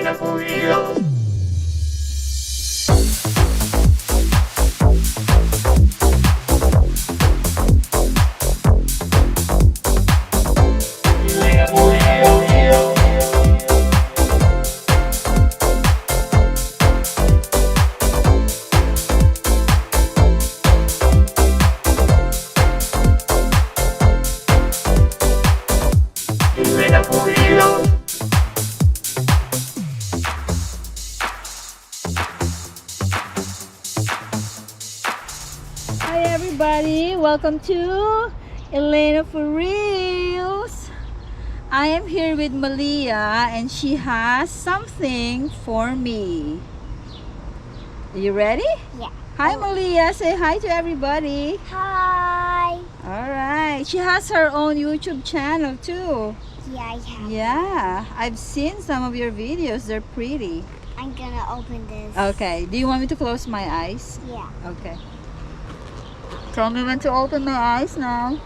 Hi everybody, welcome to Elena for Reels. I am here with Malia and she has something for me. Are you ready? Yeah. Hi Malia, say hi to everybody. Hi. Alright, she has her own YouTube channel too. Yeah, I have. Yeah, I've seen some of your videos, they're pretty. I'm gonna open this. Okay, do you want me to close my eyes? Yeah. Okay. Tell me when to open my eyes now.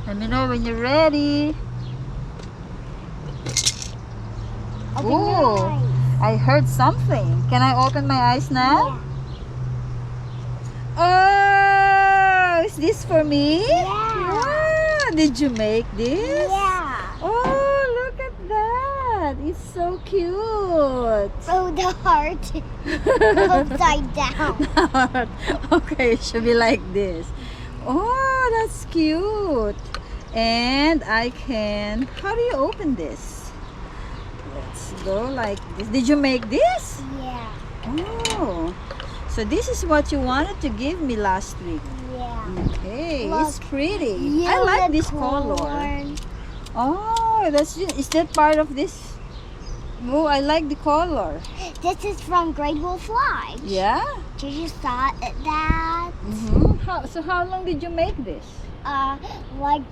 Let me know when you're ready. Open your eyes. I heard something. Can I open my eyes now? Yeah. Oh, is this for me? Yeah. Wow, did you make this? Yeah. Oh, look at that. It's so cute. Oh, the heart upside down. Okay, it should be like this. Oh, that's cute. And I can, how do you open this? Let's go like this. Did you make this? Yeah. Oh, so this is what you wanted to give me last week. Yeah. Okay, Look, it's pretty. I like this color. unicorn. Oh, is that part of this? Oh, I like the color. This is from Great Wolf Fly. Yeah? Did you saw that? So how long did you make this? Like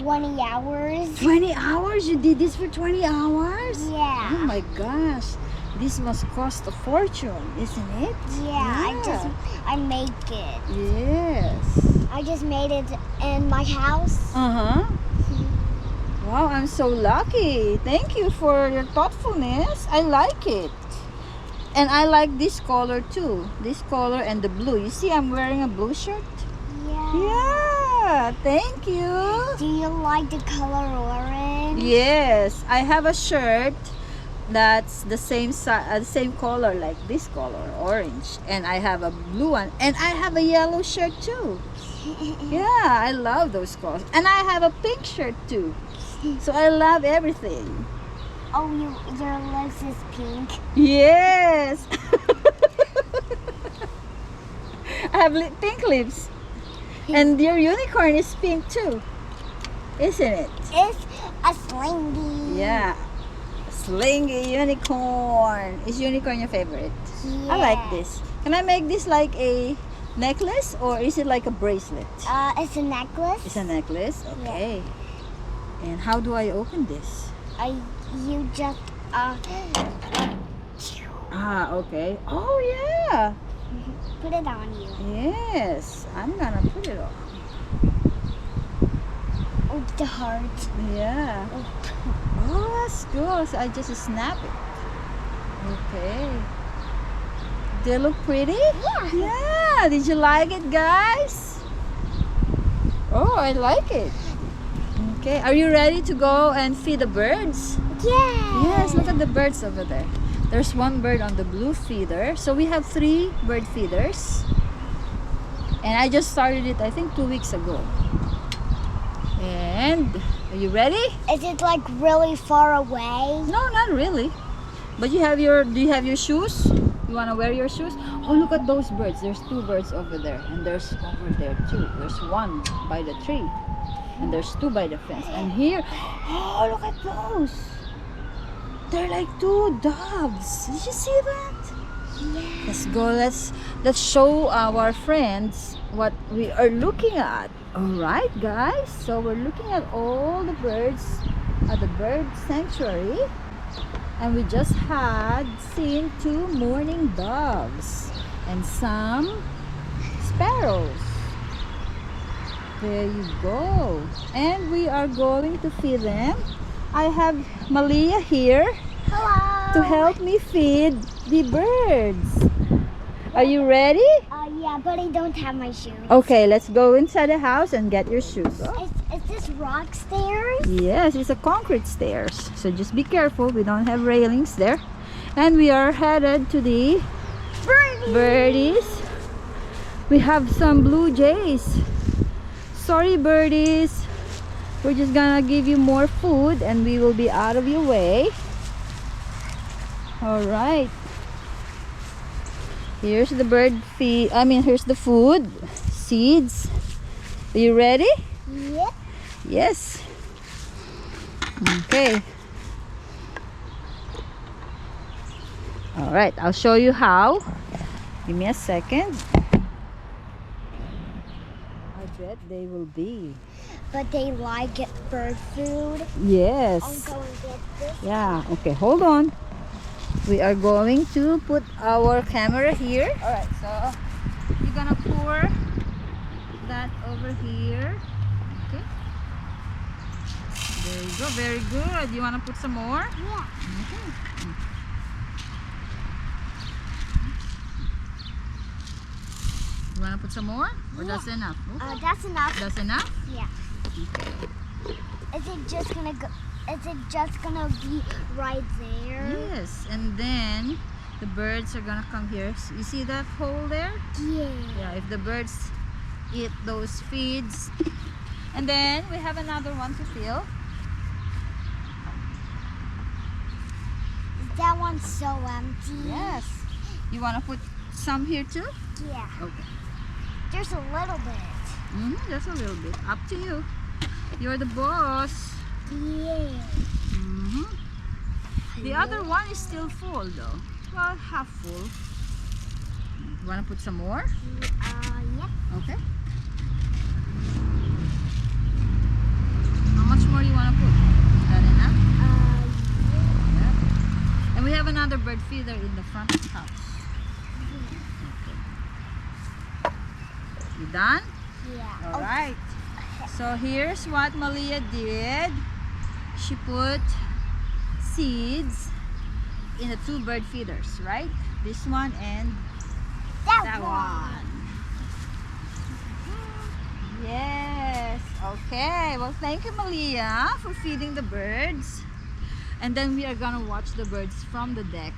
20 hours. 20 hours? You did this for 20 hours? Yeah. Oh my gosh. This must cost a fortune, isn't it? Yeah. I make it. Yes. I just made it in my house. Uh-huh. Wow, I'm so lucky. Thank you for your thoughtfulness. I like it. And I like this color too. This color and the blue. You see I'm wearing a blue shirt? Yeah, thank you. Do you like the color orange? Yes, I have a shirt that's the same same color like this color, orange. And I have a blue one. And I have a yellow shirt too. Yeah, I love those colors. And I have a pink shirt too. So I love everything. Oh, your lips is pink. Yes. I have pink lips. And your unicorn is pink too. Isn't it? It's a slingy. Yeah. Slingy unicorn. Is unicorn your favorite? Yeah. I like this. Can I make this like a necklace or is it like a bracelet? It's a necklace. It's a necklace? Okay. And how do I open this? You just Okay. Oh yeah. put it on you. Yes. I'm gonna put it on. Oh, the heart. Yeah. Oh, that's good. So I just snap it. Okay. They look pretty? Yeah. Yeah. Did you like it, guys? Oh, I like it. Okay. Are you ready to go and feed the birds? Yeah. Yes, look at the birds over there. There's one bird on the blue feeder. So we have 3 bird feeders. And I just started it, I think, 2 weeks ago. And are you ready? Is it like really far away? No, not really. But do you have your shoes? You want to wear your shoes? Oh, look at those birds. There's 2 birds over there. And there's over there too. There's 1 by the tree. And there's 2 by the fence. And here, oh, look at those. They're like 2 doves. Did you see that? Yeah. Let's go. Let's show our friends what we are looking at. All right, guys. So we're looking at all the birds at the bird sanctuary, and we just had seen 2 mourning doves and some sparrows. There you go. and we are going to feed them. I have Malia here Hello. to help me feed the birds. Are you ready? Yeah, but I don't have my shoes. Okay, let's go inside the house and get your shoes. Is this rock stairs? Yes, it's a concrete stairs. So just be careful. We don't have railings there. And we are headed to the birdies. We have some blue jays. Sorry, birdies. We're just gonna give you more food and we will be out of your way. All right. Here's the bird feed. Here's the food. Seeds. Are you ready? Yep. Yes. Okay. All right, I'll show you how. Give me a second. I bet they will be. But they like bird food. Yes. I'll go and get this. Yeah. Okay, hold on. We are going to put our camera here. All right, so you're gonna pour that over here. Okay. There you go. Very good. You wanna put some more? Yeah. Okay. You wanna put some more, or Yeah. that's enough? Okay. That's enough. That's enough. Yeah. Is it just gonna be right there? Yes, and then the birds are gonna come here. You see that hole there? Yeah. Yeah, if the birds eat those feeds. And then we have another one to fill. That one's so empty. Yes. You wanna put some here too? Yeah. Okay. There's a little bit. Just a little bit. Up to you. You're the boss. Yeah. The other one is still full though. Well, half full. You wanna put some more? Yeah. Okay. How much more do you wanna put? Is that enough? Yeah. And we have another bird feeder in the front of the house. Okay. You done? Yeah. All right. So here's what Malia did. She put seeds in the two bird feeders, right? This one and that one. Yes. Okay. Well, thank you, Malia, for feeding the birds. And then we are gonna watch the birds from the deck.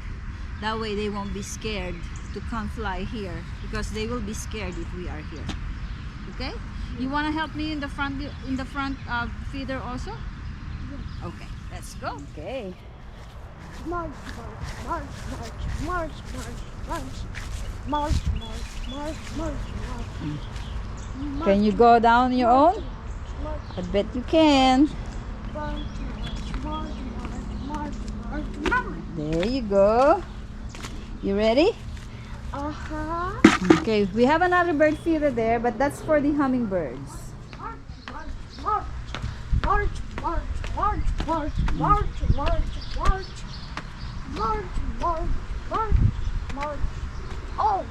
That way they won't be scared to come fly here, because they will be scared if we are here. Okay? You wanna help me in the front feeder also? Yeah. Okay. Let's go. Okay. March, march, march, march, march, march, march, march, march, march. Can you go down your own? March, I bet you can. march, march, march, march, march. There you go. You ready? Uh-huh. Okay, we have another bird feeder there, but that's for the hummingbirds. March, march, march, march, march, march, march, march, march, march, march, march, march. Oh.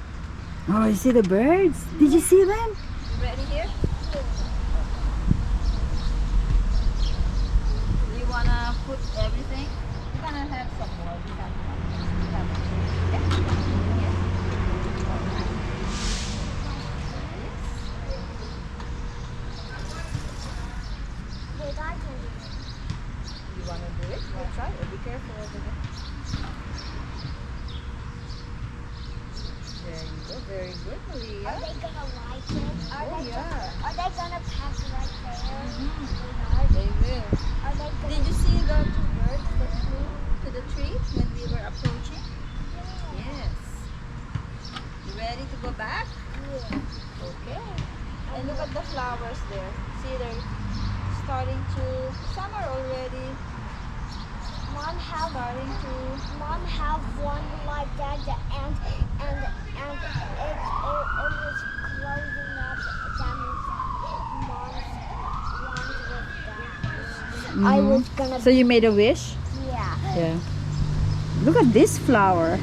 Oh, you see the birds? Did you see them? You ready here? Do you wanna put everything? We're gonna have some more. We have Wait, I can do it. You wanna do it? You wanna try it? Be careful over there. There you go. Very good, Malia. Are they gonna like it? Yeah. Are they gonna pass right there? They will. Are they gonna? Did you see the two birds that flew to the tree when we were approaching? Yes. You ready to go back? Yeah. Okay. And look at the flowers there. See, they're starting to, some are already Mom have starting to, Mom have one like that, and it was closing up. That means Mom's one was done. I was gonna. So you made a wish? Yeah. Yeah. Look at this flower.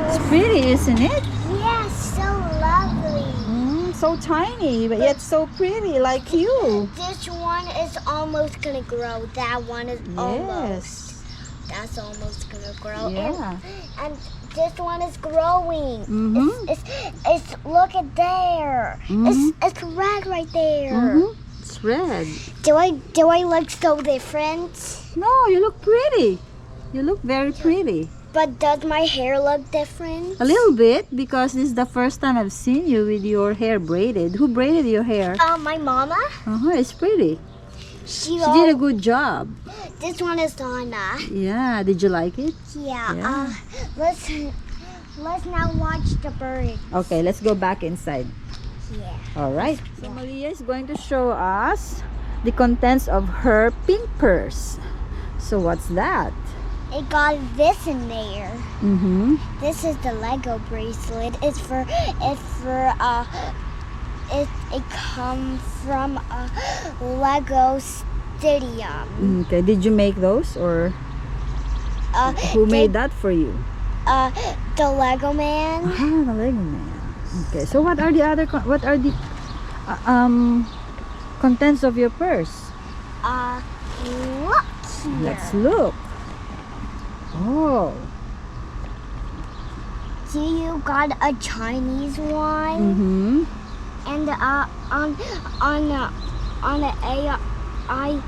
It's pretty, isn't it? Yeah, so lovely. So tiny, but yet so pretty, like you. This This one is almost gonna grow. That one is almost. Yes. That's almost gonna grow. Yeah. And this one is growing. Mm-hmm. It's look at there. It's red right there. Mm-hmm. It's red. Do I look so different? No, you look pretty. You look very pretty. But does my hair look different? A little bit, because this is the first time I've seen you with your hair braided. Who braided your hair? My mama. It's pretty. She She did a good job. This one is Donna. Yeah, did you like it? Yeah. Yeah. Let's now watch the bird. Okay, let's go back inside. Yeah. All right. So Malia is going to show us the contents of her pink purse. So what's that? It got this in there. Mm-hmm. This is the Lego bracelet. It comes from a Lego stadium. Okay, did you make those, or who made that for you? The Lego man. The Lego man. Okay, so what are the contents of your purse? Look here. Let's look. Oh. See, you got a Chinese one. Mm-hmm. And on the AI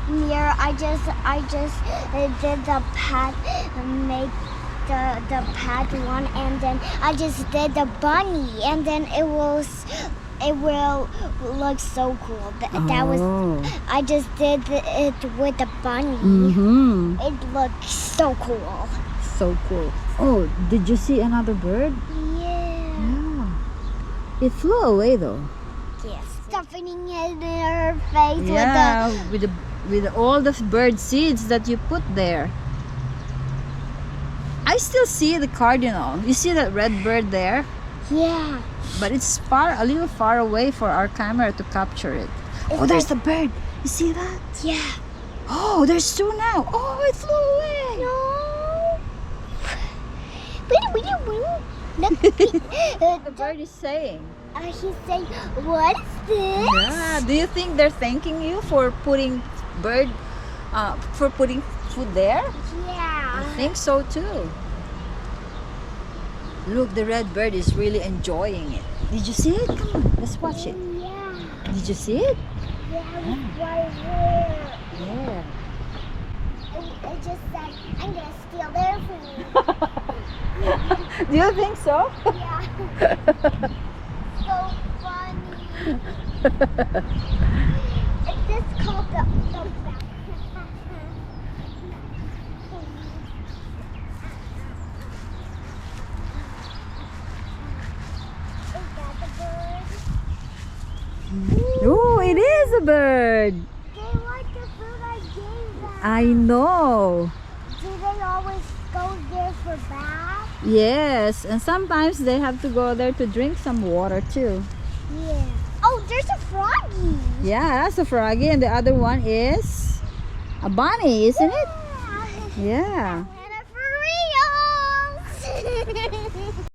mirror, I just did the pet make the pet one, and then I just did the bunny, and then it will look so cool. That was I just did it with the bunny. Mm-hmm. It looks so cool. So cool. Oh, did you see another bird? Yeah. It flew away though. Yes. Stuffing it in her face With all the bird seeds that you put there. I still see the cardinal. You see that red bird there? Yeah. But it's a little far away for our camera to capture it. There's the bird. You see that? Yeah. Oh, there's two now. Oh, it flew away. No. The bird is saying. He's saying, what is this? Yeah. Do you think they're thanking you for putting food there? Yeah. I think so too. Look, the red bird is really enjoying it. Did you see it? Come on, let's watch it. Yeah. Did you see it? Yeah, it's right here. Yeah. It just said, I'm gonna steal their food. Do you think so? Yeah. So funny. It's just called the back. Is that the bird? Oh, it is a bird. They like the food I gave them. I know. Do they always go there for bath? Yes, and sometimes they have to go there to drink some water too. Yeah. Oh, there's a froggy. Yeah, that's a froggy, and the other one is a bunny, isn't it? Yeah. Yeah.